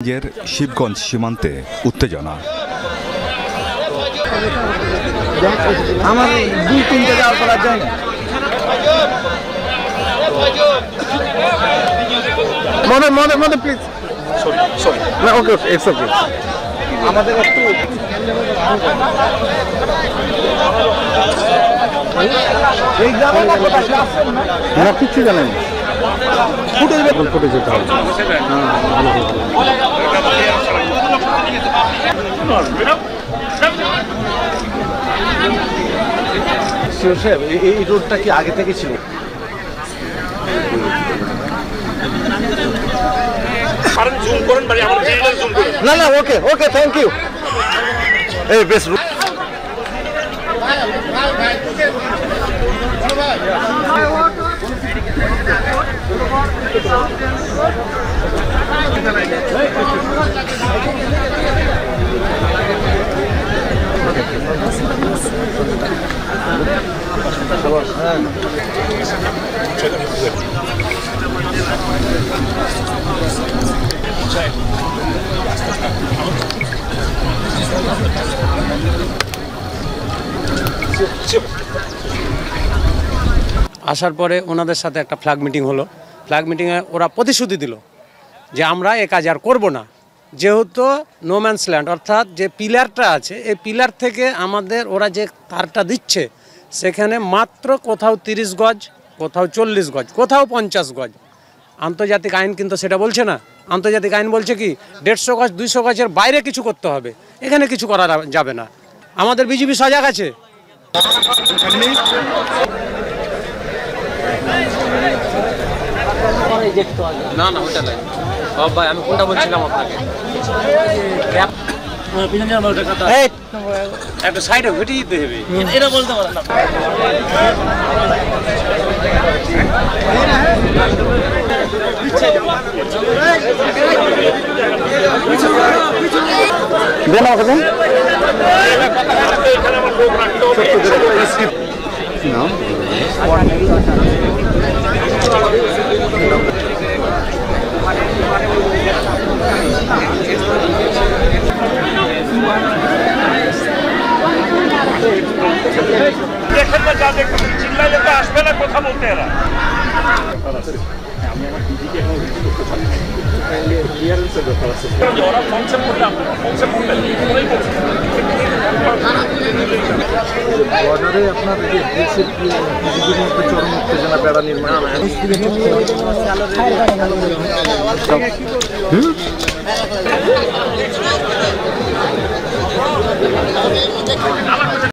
শিবগঞ্জ সীমান্তে উত্তেজনা। আমার 2-3 যাওয়ার পর আর যায় না। মনে প্লিজ। সরি না, ওকে ইটস ওকে। আমাদের একটু এই গ্রামে না কিছু জানেন ফুটে যেতে হবে। এই রোডটা কি আগে থেকে ছিল? না না, ওকে ওকে, থ্যাংক ইউ। এই বেশ আসার পরে ওনাদের সাথে একটা ফ্ল্যাগ মিটিং হলো। ফ্ল্যাগ মিটিংয়ে ওরা প্রতিশ্রুতি দিল যে আমরা এ কাজ আর করবো না, যেহেতু নো ম্যানস ল্যান্ড, অর্থাৎ যে পিলারটা আছে এই পিলার থেকে আমাদের ওরা যে তারটা দিচ্ছে সেখানে মাত্র কোথাও 30 গজ, কোথাও 40 গজ, কোথাও 50 গজ। আন্তর্জাতিক আইন কিন্তু সেটা বলছে না। আন্তর্জাতিক আইন বলছে কি 150 গজ 200 গজের বাইরে কিছু করতে হবে, এখানে কিছু করা যাবে না। আমাদের বিজেপি সজাগ আছে। না না, ওটা নাই ভাই, আমি কোনটা বলছিলাম আপনাকে, একটা সাইডে ঘুরে দিতে হবে, এটা বলতে পারেন না। চিল্লাইলে তো আসবে না, কথা বলতে এরা। বর্ডারে আপনার দেশের বিজেপির মধ্যে চরম উত্তেজনা, বেড়া নির্মাণ। আমার